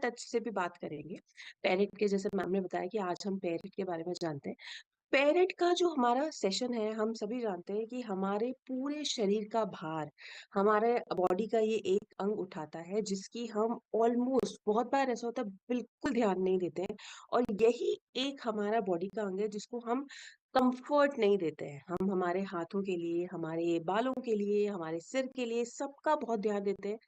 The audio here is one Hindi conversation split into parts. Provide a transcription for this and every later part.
टच से भी बात करेंगे। पैरेट के जैसे मैम ने बताया कि आज हम पैरेट के बारे में जानते हैं। पैरेट का जो हमारा सेशन है, हम सभी जानते हैं कि हमारे पूरे शरीर का भार हमारे बॉडी का ये एक अंग उठाता है, जिसकी हम ऑलमोस्ट बहुत बार ऐसा होता है बिल्कुल ध्यान नहीं देते हैं। और यही एक हमारा बॉडी का अंग है जिसको हम कंफर्ट नहीं देते हैं। हम हमारे हाथों के लिए, हमारे बालों के लिए, हमारे सिर के लिए सबका बहुत ध्यान देते हैं।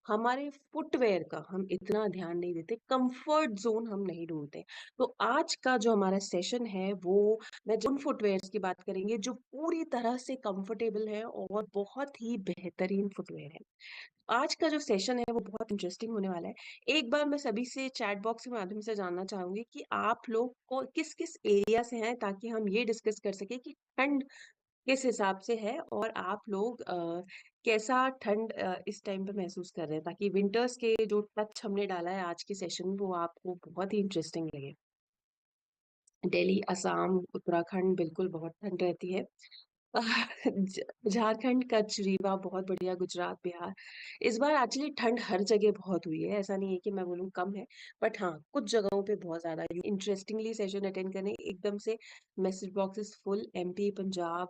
हमारे फुटवेयर का हम इतना ध्यान नहीं देते, कंफर्ट जोन हम नहीं ढूंढते। तो आज का जो हमारा सेशन है वो मैं उन फुटवेयर्स की बात करेंगे जो पूरी तरह से कंफर्टेबल है और बहुत ही बेहतरीन फुटवेयर है। आज का जो सेशन है वो बहुत इंटरेस्टिंग होने वाला है। एक बार मैं सभी से चैट बॉक्स के माध्यम से जानना चाहूंगी कि आप लोग को किस किस एरिया से हैं, ताकि हम ये डिस्कस कर सके कि ठंड किस हिसाब से है और आप लोग कैसा ठंड इस टाइम पे महसूस कर रहे हैं, ताकि विंटर्स के जो टच हमने डाला है आज के सेशन में वो आपको बहुत ही इंटरेस्टिंग लगे। दिल्ली, असम, उत्तराखंड बिल्कुल बहुत ठंड रहती है। झारखंड, कच्छ, रीवा बहुत बढ़िया, गुजरात, बिहार। इस बार एक्चुअली ठंड हर जगह बहुत हुई है, ऐसा नहीं है कि मैं बोलूँ कम है, बट हाँ कुछ जगहों पे बहुत ज्यादा इंटरेस्टिंगली सेशन अटेंड करने एकदम से message boxes full. MP, Punjab,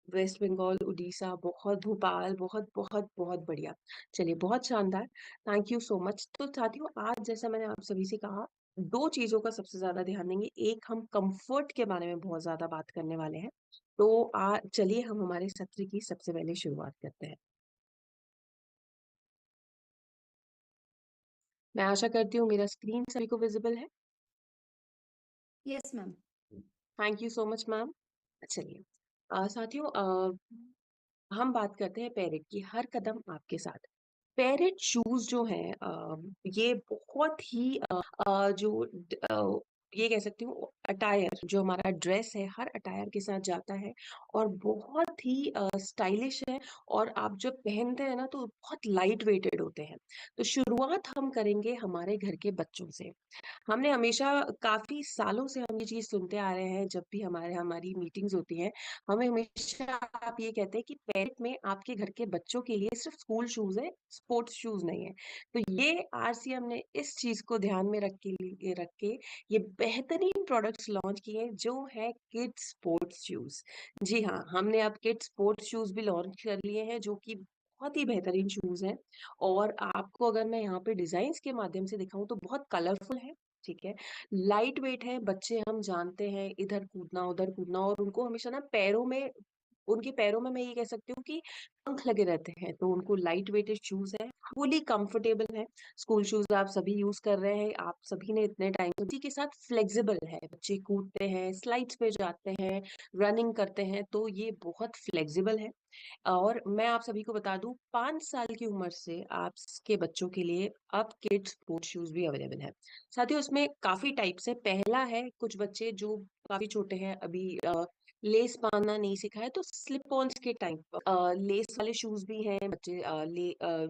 West Bengal, Orissa बहुत, भोपाल बहुत बहुत बहुत बढ़िया। चलिए बहुत शानदार, थैंक यू सो मच। तो साथियों आज जैसा मैंने आप सभी से कहा, दो चीजों का सबसे ज्यादा ध्यान देंगे। एक, हम कंफर्ट के बारे में बहुत ज्यादा बात करने वाले हैं। तो चलिए हम हमारे सत्र की सबसे पहले शुरुआत करते हैं। मैं आशा करती हूँ मेरा स्क्रीन सभी को विजिबल है। Yes ma'am. Thank you so much ma'am. चलिए साथियों, हम बात करते हैं पैरेट की, हर कदम आपके साथ। पैरेट शूज जो हैं ये बहुत ही जो ये कह सकती हूँ अटायर, जो हमारा ड्रेस है हर अटायर के साथ जाता है और बहुत ही स्टाइलिश है। और आप जब पहनते हैं ना तो बहुत लाइट वेटेड होते हैं। तो शुरुआत हम करेंगे हमारे घर के बच्चों से। हमने हमेशा काफी सालों से हम ये चीज सुनते आ रहे हैं, जब भी हमारी मीटिंग्स होती हैं हमें हमेशा आप ये कहते हैं कि पेरेंट में आपके घर के बच्चों के लिए सिर्फ स्कूल शूज है, स्पोर्ट्स शूज नहीं है। तो ये आरसीएम ने इस चीज को ध्यान में रख के ये बेहतरीन प्रोडक्ट्स लॉन्च किए हैं जो है किड्स स्पोर्ट्स शूज। जी हाँ, हमने अब किड्स स्पोर्ट्स शूज भी लॉन्च कर लिए हैं जो कि बहुत ही बेहतरीन शूज हैं। और आपको अगर मैं यहाँ पे डिजाइन के माध्यम से दिखाऊं तो बहुत कलरफुल है। ठीक है, लाइट वेट है। बच्चे हम जानते हैं इधर कूदना उधर कूदना, और उनको हमेशा ना पैरों में, उनके पैरों में मैं ये कह सकती हूँ कि पंख लगे रहते हैं, तो उनको लाइट वेटेड शूज है, फुली कंफर्टेबल है। स्कूल शूज आप सभी यूज कर रहे हैं, आप सभी ने इतने टाइम, उसी के साथ फ्लेक्सिबल है, बच्चे कूदते हैं, स्लाइड्स पे जाते हैं, रनिंग करते हैं, तो ये बहुत फ्लेक्सिबल है। और मैं आप सभी को बता दूं 5 साल की उम्र से आपके बच्चों के लिए अब किड्स स्पोर्ट्स शूज भी अवेलेबल है। साथियों इसमें काफी टाइप्स है। पहला है, कुछ बच्चे जो काफी छोटे हैं अभी, लेस बांधना नहीं सीखा है, तो स्लिप ऑन्स के टाइप लेस वाले शूज भी हैं। बच्चे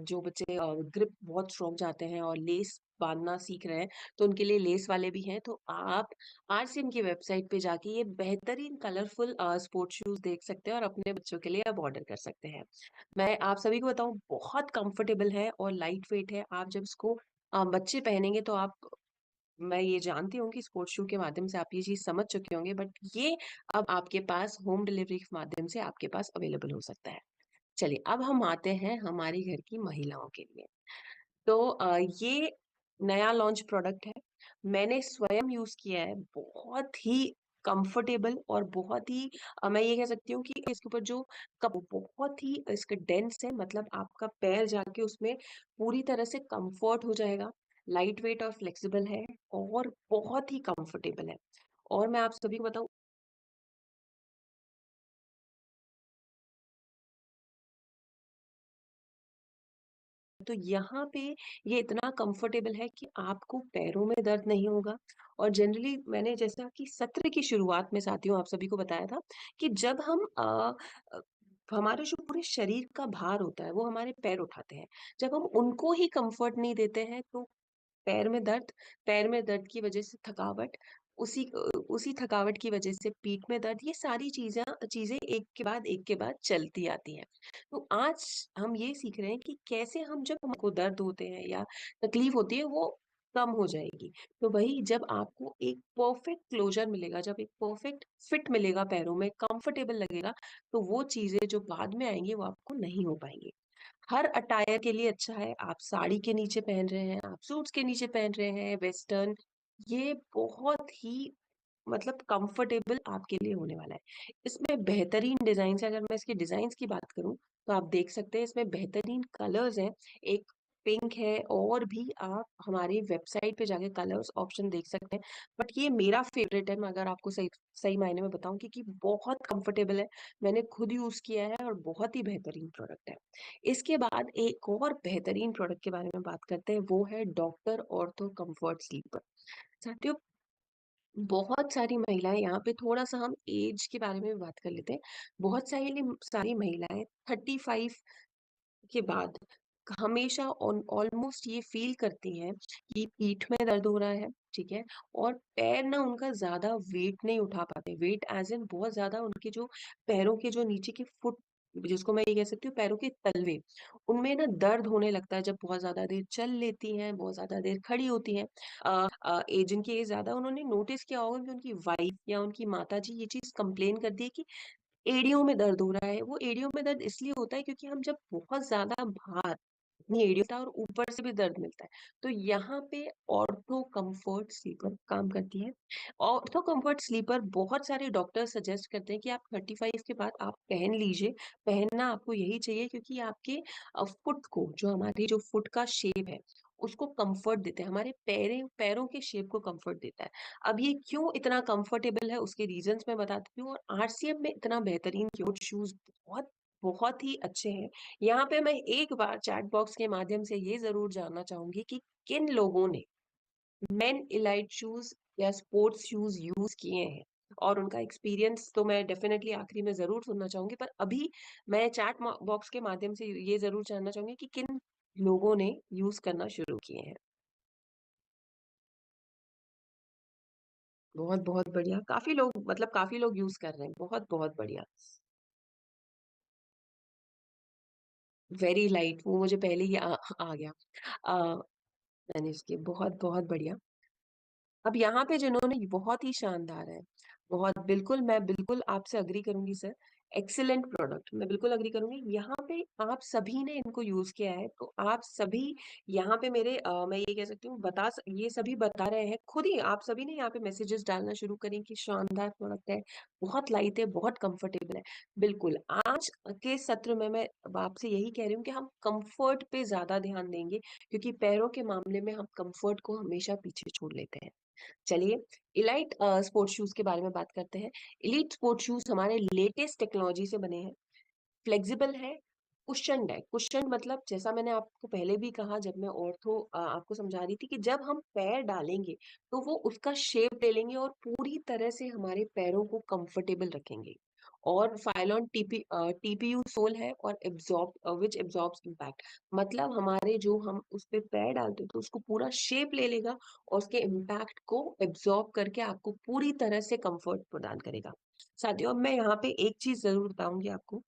जो बच्चे ग्रिप बहुत स्ट्रॉन्ग चाहते हैं और लेस बांधना सीख रहे हैं, तो उनके लिए लेस वाले भी हैं। तो आप आरसीएम की वेबसाइट पे जाके ये बेहतरीन कलरफुल स्पोर्ट्स शूज देख सकते हैं और अपने बच्चों के लिए आप ऑर्डर कर सकते हैं। मैं आप सभी को बताऊं बहुत कंफर्टेबल है और लाइट वेट है। आप जब इसको बच्चे पहनेंगे तो आप, मैं ये जानती हूँ कि स्पोर्ट्स शू के माध्यम से आप ये चीज समझ चुके होंगे, बट ये अब आपके पास होम डिलीवरी के माध्यम से आपके पास अवेलेबल हो सकता है। चलिए अब हम आते हैं हमारी घर की महिलाओं के लिए। तो ये नया लॉन्च प्रोडक्ट है, मैंने स्वयं यूज किया है, बहुत ही कंफर्टेबल और बहुत ही मैं ये कह सकती हूँ कि इसके ऊपर जो कप बहुत ही इसका डेंस है, मतलब आपका पैर जाके उसमें पूरी तरह से कंफर्ट हो जाएगा। लाइट वेट और फ्लेक्सिबल है और बहुत ही कंफर्टेबल है। और मैं आप सभी को बताऊं, तो यहाँ पे ये इतना कंफर्टेबल है कि आपको पैरों में दर्द नहीं होगा। और जनरली मैंने जैसा कि सत्र की शुरुआत में साथियों आप सभी को बताया था कि जब हम अ, हमारे जो पूरे शरीर का भार होता है वो हमारे पैर उठाते हैं। जब हम उनको ही कंफर्ट नहीं देते हैं तो पैर में दर्द, पैर में दर्द की वजह से थकावट, उसी थकावट की वजह से पीठ में दर्द, ये सारी चीजें चीजें एक के बाद चलती आती हैं। तो आज हम ये सीख रहे हैं कि कैसे हम, जब हमको दर्द होते हैं या तकलीफ होती है, वो कम हो जाएगी। तो वही जब आपको एक परफेक्ट क्लोजर मिलेगा, जब एक परफेक्ट फिट मिलेगा पैरों में, कंफर्टेबल लगेगा, तो वो चीजें जो बाद में आएंगी वो आपको नहीं हो पाएंगी। हर अटायर के लिए अच्छा है। आप साड़ी के नीचे पहन रहे हैं, आप सूट्स के नीचे पहन रहे हैं, वेस्टर्न, ये बहुत ही मतलब कंफर्टेबल आपके लिए होने वाला है। इसमें बेहतरीन डिजाइन है। अगर मैं इसके डिजाइन की बात करूं तो आप देख सकते हैं इसमें बेहतरीन कलर्स हैं। एक पिंक है, और भी आप हमारी वेबसाइट पे जाके कलर्स ऑप्शन देख सकते हैं। बट ये मेरा फेवरेट है, मैं अगर आपको सही सही मायने में बताऊं, क्योंकि बहुत कंफर्टेबल है। मैंने खुद यूज किया है और बहुत ही बेहतरीन प्रोडक्ट है। इसके बाद एक और बेहतरीन प्रोडक्ट के बारे में बात करते हैं, वो है डॉक्टर ऑर्थो कंफर्ट स्लीपर। साथियों, बहुत सारी महिलाएं, यहाँ पे थोड़ा सा हम एज के बारे में भी बात कर लेते हैं। बहुत सारी सारी महिलाएं 35 के बाद हमेशा ऑलमोस्ट ये फील करती हैं कि पीठ में दर्द हो रहा है, ठीक है, और पैर ना उनका ज्यादा वेट नहीं उठा पाते। वेट एज इन बहुत ज्यादा उनके जो पैरों के जो नीचे के फुट, जिसको मैं ये कह सकती हूँ पैरों के तलवे, उनमें ना दर्द होने लगता है जब बहुत ज्यादा देर चल लेती हैं, बहुत ज्यादा देर खड़ी होती हैं। जिनकी एज ज्यादा, उन्होंने नोटिस किया होगा कि उनकी वाइफ या उनकी माता जी ये चीज कंप्लेन कर दी है कि एड़ियों में दर्द हो रहा है। वो एड़ियों में दर्द इसलिए होता है क्योंकि हम जब बहुत ज्यादा भार अपनी एड़ियों का, और ऊपर से भी दर्द मिलता है। तो यहाँ पे ऑर्थो कंफर्ट स्लीपर काम करती है। ऑर्थो कंफर्ट स्लीपर बहुत सारे डॉक्टर सजेस्ट करते हैं कि आप 35 के बाद आप पहन लीजिए। पहनना आपको यही चाहिए, क्योंकि आपके फुट को, जो हमारी जो फुट का शेप है, उसको कंफर्ट देते हैं, हमारे पैरों पैरों के शेप को कंफर्ट देता है। अब ये क्यों इतना कंफर्टेबल है, उसके रीजंस मैं बताती हूँ। और आरसीएम में इतना बेहतरीन क्यों, शूज बहुत बहुत ही अच्छे हैं। यहाँ पे मैं एक बार चैट बॉक्स के माध्यम से ये जरूर जानना चाहूंगी कि किन लोगों ने मेन इलाइट शूज या स्पोर्ट्स शूज यूज किए हैं, और उनका एक्सपीरियंस तो मैं डेफिनेटली आखिरी में जरूर सुनना चाहूंगी। पर अभी मैं चैट बॉक्स के माध्यम से ये जरूर जानना चाहूंगी कि किन लोगों ने यूज करना शुरू किए हैं। बहुत बहुत बढ़िया, काफी लोग, मतलब काफी लोग यूज कर रहे हैं, बहुत बहुत बढ़िया। वेरी लाइट, वो मुझे पहले ही आ गया। आ, मैंने इसके बहुत बहुत बढ़िया। अब यहाँ पे जिन्होंने, बहुत ही शानदार है, बहुत, बिल्कुल मैं बिल्कुल आपसे अग्री करूंगी सर। एक्सीलेंट प्रोडक्ट, मैं बिल्कुल अग्री करूंगी। यहाँ पे आप सभी ने इनको यूज किया है, तो आप सभी यहाँ पे मेरे मैं ये कह सकती हूँ, ये सभी बता रहे हैं, खुद ही आप सभी ने यहाँ पे मैसेजेस डालना शुरू करें कि शानदार प्रोडक्ट है, बहुत लाइट है, बहुत कंफर्टेबल है। बिल्कुल, आज के सत्र में मैं आपसे यही कह रही हूँ कि हम कंफर्ट पे ज्यादा ध्यान देंगे, क्योंकि पैरों के मामले में हम कंफर्ट को हमेशा पीछे छोड़ लेते हैं। चलिए, इलाइट स्पोर्ट्स शूज के बारे में बात करते हैं। इलीट स्पोर्ट्स शूज हमारे लेटेस्ट टेक्नोलॉजी से बने हैं, फ्लेक्सिबल है, कुशन्ड है। कुशन मतलब, जैसा मैंने आपको पहले भी कहा जब मैं ऑर्थो आपको समझा रही थी, कि जब हम पैर डालेंगे तो वो उसका शेप ले लेंगे और पूरी तरह से हमारे पैरों को कंफर्टेबल रखेंगे। और फाइलॉन टीपीयू सोल है, और एब्जॉर्ब विच एब्जॉर्ब्स इम्पैक्ट, मतलब हमारे जो हम उस पे पैर डालते हैं तो उसको पूरा शेप ले लेगा, और उसके इम्पैक्ट को एब्जॉर्ब करके आपको पूरी तरह से कंफर्ट प्रदान करेगा। साथियों, अब मैं यहाँ पे एक चीज जरूर बताऊंगी आपको।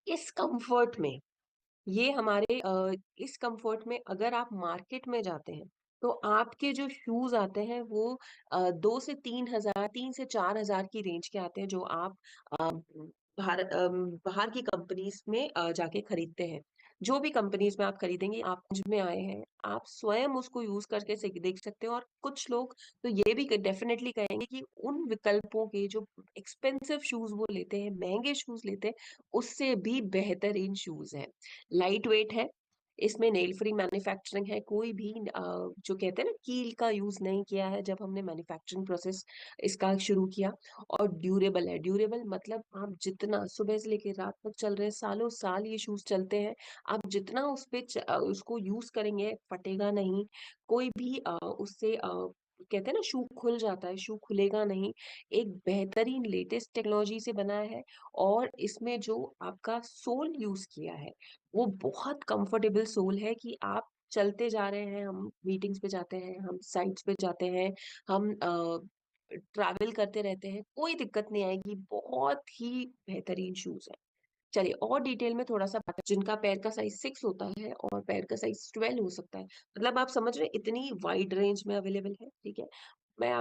इस कंफर्ट में, ये हमारे इस कंफर्ट में अगर आप मार्केट में जाते हैं, तो आपके जो शूज आते हैं वो 2 से 3 हजार, 3 से 4 हजार की रेंज के आते हैं, जो आप अ, बाहर की कंपनीज में जाके खरीदते हैं। जो भी कंपनीज में आप खरीदेंगे, आप मुझ में आए हैं, आप स्वयं उसको यूज करके देख सकते हो। और कुछ लोग तो ये भी डेफिनेटली कहेंगे कि उन विकल्पों के जो एक्सपेंसिव शूज वो लेते हैं, महंगे शूज लेते हैं, उससे भी बेहतरीन शूज है। लाइट वेट है, इसमें नेल फ्री मैन्युफैक्चरिंग है, कोई भी जो कहते हैं ना, कील का यूज नहीं किया है जब हमने मैन्युफैक्चरिंग प्रोसेस इसका शुरू किया। और ड्यूरेबल है, ड्यूरेबल मतलब आप जितना सुबह से लेकर रात तक चल रहे हैं, सालों साल ये शूज चलते हैं। आप जितना उस पे उसको यूज करेंगे, फटेगा नहीं। कोई भी उससे कहते हैं ना, शू खुल जाता है, शू खुलेगा नहीं। एक बेहतरीन लेटेस्ट टेक्नोलॉजी से बना है। और इसमें जो आपका सोल यूज किया है, वो बहुत कंफर्टेबल सोल है, कि आप चलते जा रहे हैं, हम मीटिंग्स पे जाते हैं, हम साइट्स पे जाते हैं, हम ट्रैवल करते रहते हैं, कोई दिक्कत नहीं आएगी। बहुत ही बेहतरीन शूज है। चलिए और डिटेल में थोड़ा-सा बात जिनका पैर का साइज़ 6 होता है और पैर का साइज़ 12 हो सकता है। मतलब आप समझ रहे हैं इतनी वाइड रेंज में अवेलेबल है, ठीक है? मैं